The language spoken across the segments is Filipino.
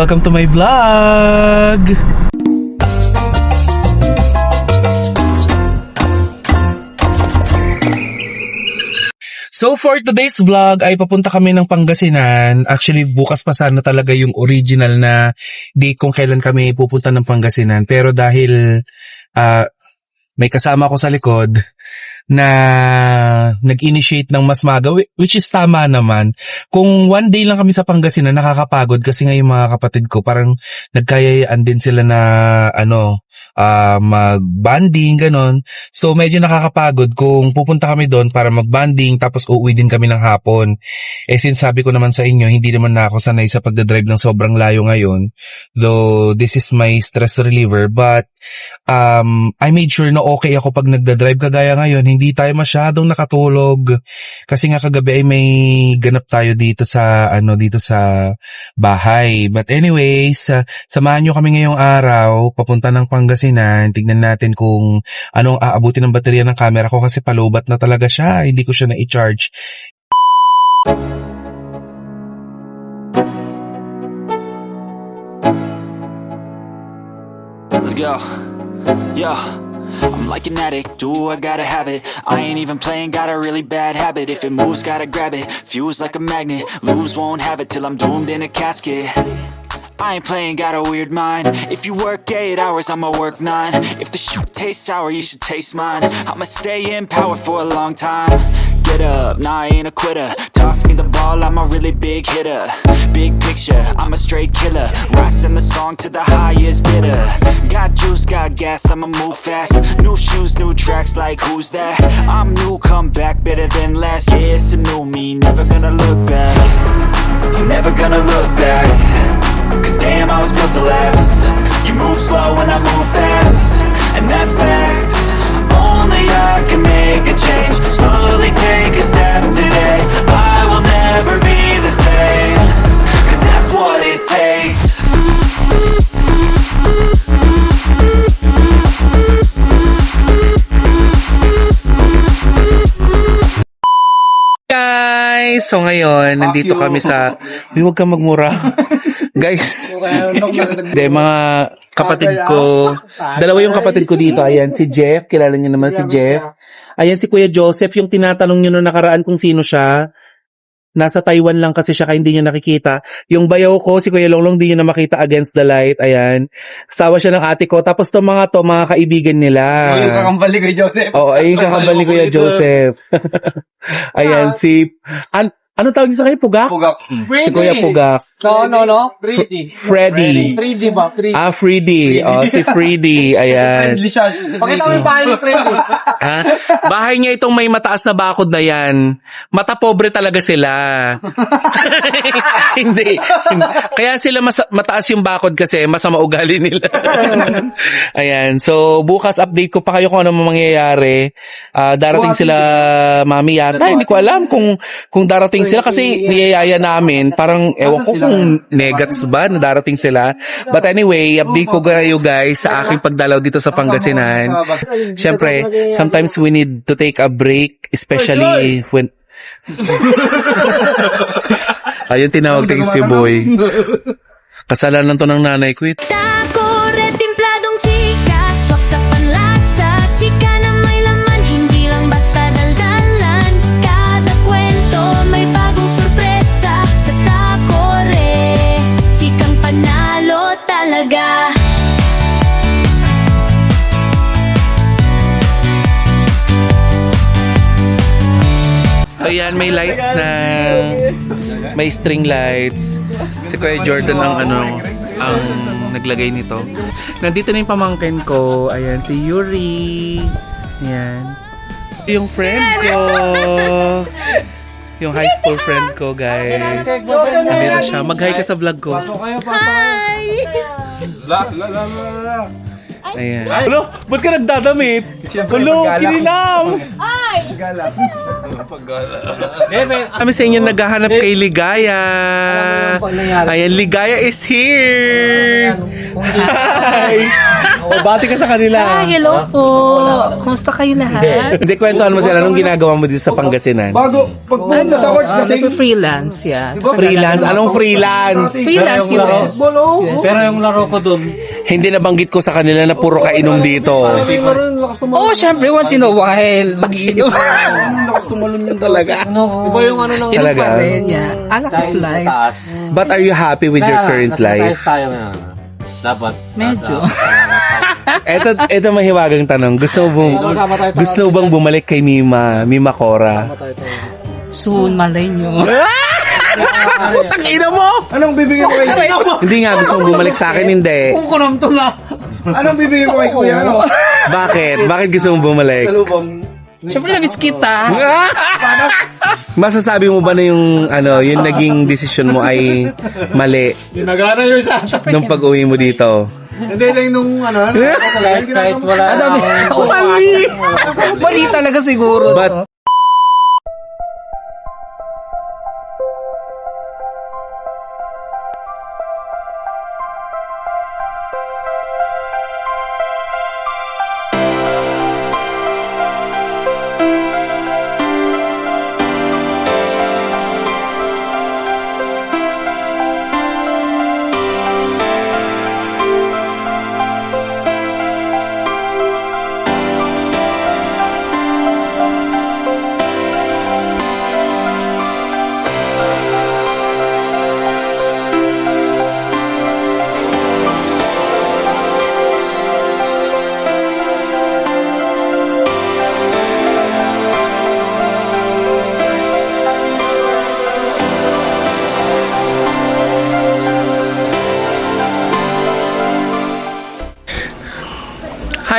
Welcome to my vlog! So for today's vlog ay papunta kami ng Pangasinan. Actually bukas pa sana talaga yung original na date kung kailan kami pupunta ng Pangasinan. Pero dahil may kasama ko sa likod na nag-initiate ng mas maga, which is tama naman. Kung one day lang kami sa Pangasinan, nakakapagod kasi nga yung mga kapatid ko parang nagkayayaan din sila na mag-banding, ganon. So medyo nakakapagod kung pupunta kami doon para mag-banding tapos uuwi din kami ng hapon. Eh since sabi ko naman sa inyo, hindi naman na ako sanay sa pagdadrive ng sobrang layo ngayon. Though this is my stress reliever, but I made sure na okay ako pag nagdadrive. Kagaya ngayon, hindi tayo masyadong nakatulog kasi nga kagabi ay may ganap tayo dito sa bahay. But anyways, samahan nyo kami ngayong araw papunta ng Pangasinan. Tignan natin kung anong aabutin ng baterya ng camera ko kasi palubat na talaga siya. Hindi ko siya na-i-charge. Let's go. Yo, I'm like an addict, do I gotta have it. I ain't even playing, got a really bad habit. If it moves, gotta grab it, fuse like a magnet. Lose, won't have it till I'm doomed in a casket. I ain't playing, got a weird mind. If you work 8 hours, I'ma work 9. If the shit tastes sour, you should taste mine. I'ma stay in power for a long time. Get up, nah, I ain't a quitter. Toss me the ball, I'm a really big hitter. Big picture, I'm a straight killer. Rising the song to the highest bidder. Got juice, got gas, I'ma move fast. New shoes, new tracks, like who's that? I'm new, come back, better than last. Yeah, it's a new me, never gonna look back. I'm never gonna look back. Cause damn, I was built to last. You move slow and I move fast, and that's facts. Only I can make a change. Slowly take a step today. I will never be the same. Cause that's what it takes. Guys, so ngayon, nandito kami sa... Huwag kang magmura. Guys, mga kapatid ko. Dalawa yung kapatid ko dito. Ayan, si Jeff. Kilala niyo naman si Jeff. Ayan, si Kuya Joseph. Yung tinatanong niyo noong nakaraan kung sino siya. Nasa Taiwan lang kasi siya kaya hindi niyo nakikita. Yung bayaw ko, si Kuya Longlong, hindi niyo na makita against the light. Ayan. Sawa siya ng ate ko. Tapos mga kaibigan nila. Yung kakambal ni Kuya Joseph. Oo, ayun yung kakambal ni Kuya Joseph. Ayan, ano tawag niyo sa kanya? Pugak? Pugak. Si Kuya Pugak. No. Freddy. Freddy. Freddy ba? Freddy. Freddy. Oh, si Freddy. Ayan. Friendly siya. Pakita mo yung bahay ni Freddy. Ha? Bahay niya itong may mataas na bakod na yan. Mata pobre talaga sila. Hindi. Kaya sila mataas yung bakod kasi masama ugali nila. Ayan. So, bukas update ko pa kayo kung ano mangyayari. Darating sila mami yata. Hindi ko alam kung darating sila kasi niyayaya namin. Parang ewan ko kung negats ba na darating sila. But anyway, update ko kayo guys sa aking pagdalaw dito sa Pangasinan. Siyempre, sometimes we need to take a break, especially when... Ayun, tinawag tayo si Boy. Kasalanan to ng nanay ko. Tako, retimpladong chika, swak sa panlasa, chika na may laman, hindi lang basta daldalan. Kada kwento may bagong sorpresa, sa tako re, chikang panalo talaga. So yan, may lights na, may string lights. Si Kuya Jordan ang naglagay nito. Nandito na yung pamangkin ko. Ayan, si Yuri. Ayan. Yung friend ko. Yung high school friend ko, guys. Nandito siya. Mag-hi ka sa vlog ko. Hi! Ayan. Hello, ba't ka nagdadamit? Hello, kinilam! Kami sa inyo naghahanap kay Ligaya. Ayan, Ligaya is here. Hi. Bati ka sa kanila. Hello po. Kumusta kayo lahat? Hindi, kwentuhan mo sila. Anong ginagawa mo dito sa Pangasinan? Pagpunta sa court kasi. Nag-freelance, yeah. Freelance? Anong freelance? Freelance US. Pero yung laro ko dun. Hindi nabanggit ko sa kanila na puro kainom dito. Oh, syempre, once in a while, mag-iinom. Lakas tumalon yun talaga. Iba yung ano ng... Inom Talaga? pa rin, yeah. Alak is life. But are you happy with your current life? tayo na. Dapat. Medyo. Ito mahiwagang tanong. Gusto mo bang bumalik kay Mima Cora? Soon, malay nyo. Putang ina mo! Anong bibigyan ko kay kuya? Hindi nga, gusto mong bumalik sa akin, hindi. Kung kunam to na. Anong bibigyan ko kay kuya? Ano? Bakit? Bakit gusto mong bumalik? Salubong. Syempre, na-miss kita. Masasabi mo ba na yung yung naging desisyon mo ay mali Ginagana yun sa... nung pag-uwi mo dito? Hindi lang nung ano. Kahit wala. Mali talaga siguro. But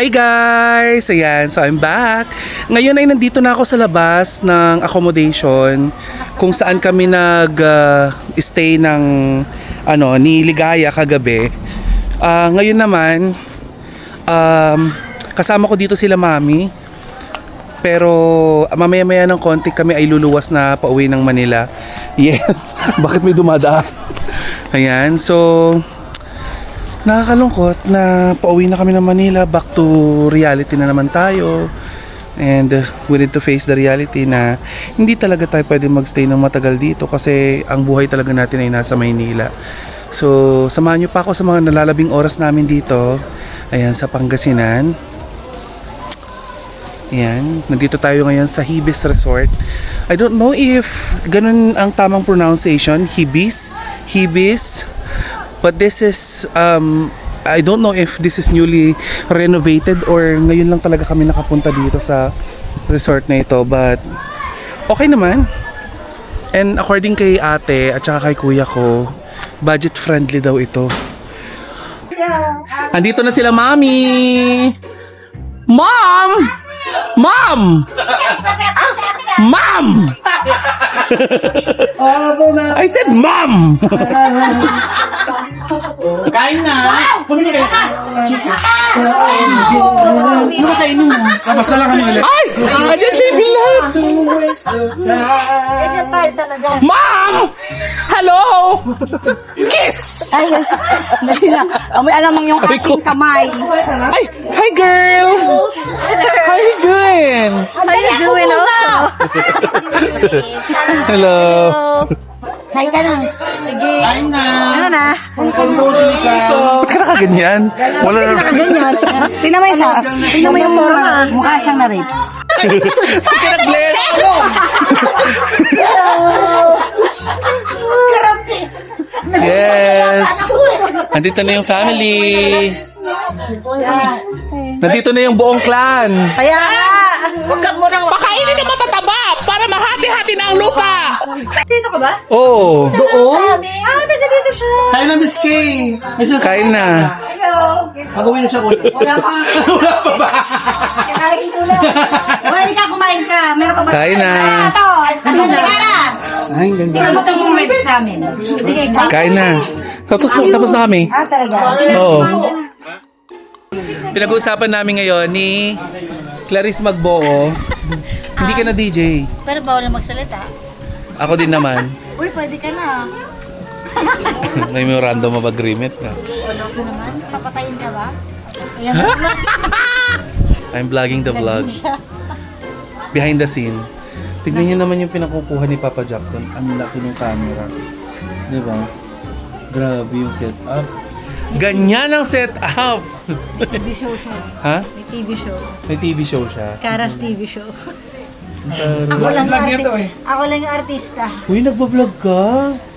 hi guys! Ayan, so I'm back. Ngayon ay nandito na ako sa labas ng accommodation kung saan kami nag-stay ng ni Ligaya kagabi. Ngayon naman, kasama ko dito sila Mami. Pero mamaya-maya ng konti kami ay luluwas na pauwi ng Manila. Yes, bakit may dumadaan? Ayan, so nakakalungkot na pauwi na kami ng Manila, back to reality na naman tayo. And we need to face the reality na hindi talaga tayo pwede magstay ng matagal dito kasi ang buhay talaga natin ay nasa Maynila. So samahan nyo pa ako sa mga nalalabing oras namin dito. Ayan, sa Pangasinan. Ayan, nandito tayo ngayon sa Hibis Resort. I don't know if ganun ang tamang pronunciation, Hibis. But this is, I don't know if this is newly renovated or ngayon lang talaga kami nakapunta dito sa resort na ito. But, okay naman. And according kay ate at saka kay kuya ko, budget friendly daw ito. Andito na sila, Mami! Mom! Mom! Mom! I said mom! Kain na. Bumili kayo. Ano kainin mo? Tapos na lang kami ulit. Ay! I just said bilas! Mom! Hello! Kiss! Ay, dali na. May alamang yung Ay, ko. aking kamay. Ay! Hi, girl! How you doing? How you doing also? Hello! Hi ka na. Sige. Kain na. Ano na? Ba't ka nakaganyan? Wala na. Ganyan. Tingnan mo yung sa. Tingnan mo yung forma. Mukha siyang na-rape. Ba't ka nag-bless? Yes! Nandito na yung family. Nandito na yung buong clan. Kaya nga. Huwag kang muna. Pakainin ng matataba para mahati-hati na ang lupa. Dito ka ba? Oo. Doon? Taga dito siya. Kain na, Miss Kay. Kain na. Hello. Mag-uwi na siya ulit. Wala pa. Wala pa ba? Kinain ko lang. Kumain ka, kumain ka. Meron ka ba? Kain na. Ito. Kasin ka na. Ay, ganda. Tingnan mo itong ribs namin. Sige, Kain na. Tapos na kami. talaga. Oo. Pinag-uusapan namin ngayon ni Clarice Magboo Hindi ka na DJ. Pero bawal na magsalita. Ako din naman. Uy, pwede ka na. May memorandum of agreement ka. Ano ko naman? Papatayin ka ba? Ayan. I'm vlogging the vlog. Behind the scene. Tignan niyo naman yung pinakukuha ni Papa Jackson. Ang laki ng camera. Di ba? Grabe yung setup. Ganyan ang setup! TV show siya. Ha? May TV show. May TV show siya. Karas TV show. Pero- Ako lang Vlog niya to eh. Ako lang yung artista. Uy, nagbablog ka?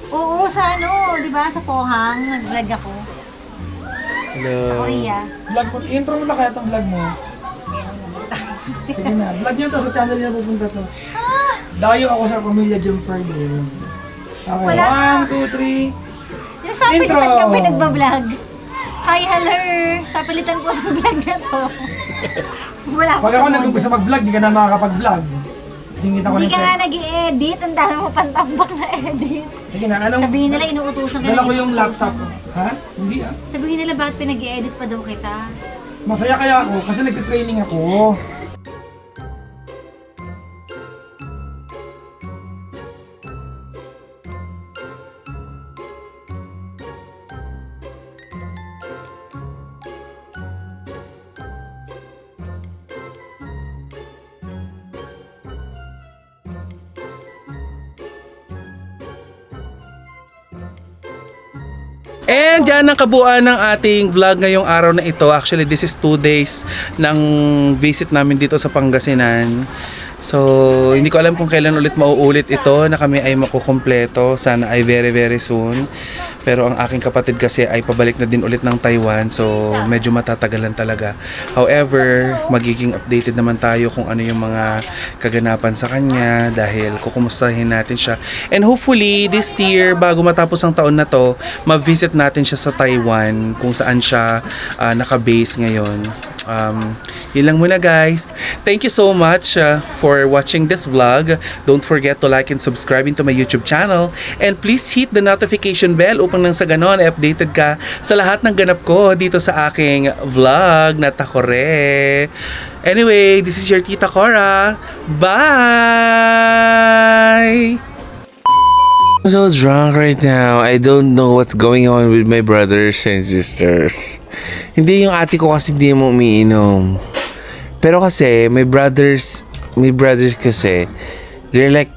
Oo, sa ano, di ba? Sa Pohang, nag-vlog ako. Hello. Sa Korea. Vlog mo, intro mo na kaya itong vlog mo. Sige na, vlog niyo to sa channel niya pupunta to. Dayo ako sa Pamilya Jumper din. Okay, Wala. 1, 2, 3. Yung sa Intro! pilitan kami nagbablog. Hi, hello! Sa pilitan po ng vlog na to. Wala ako Pag sa ako mood. nag-umpisa mag-vlog, di ka na makakapag-vlog. Singit ako Hindi ng ka nga set. nag-i-edit. Ang dami mo pantambak na edit. Sige na, anong... Sabihin nila, inuutusan ka Dala ko na yung inuutusan. laptop. Ha? Hindi ah. Sabihin nila, bakit pinag-i-edit pa daw kita? Masaya kaya ako kasi nagtitraining ako. And yan ang kabuuan ng ating vlog ngayong araw na ito. Actually, this is 2 days ng visit namin dito sa Pangasinan. So, hindi ko alam kung kailan ulit mauulit ito na kami ay makukumpleto. Sana ay very very soon. Pero ang aking kapatid kasi ay pabalik na din ulit ng Taiwan. So, medyo matatagalan talaga. However, magiging updated naman tayo kung ano yung mga kaganapan sa kanya dahil kukumustahin natin siya. And hopefully, this year, bago matapos ang taon na to, ma-visit natin siya sa Taiwan kung saan siya naka-base ngayon. Yun lang muna guys. Thank you so much for watching this vlog. Don't forget to like and subscribe into my YouTube channel. And please hit the notification bell upang nang sa ganon updated ka sa lahat ng ganap ko dito sa aking vlog na Takore. Anyway, this is your Tita Cora. Bye! I'm so drunk right now. I don't know what's going on with my brothers and sister. Hindi yung ate ko kasi hindi mo umiinom. Pero kasi, my brothers kasi, they're like,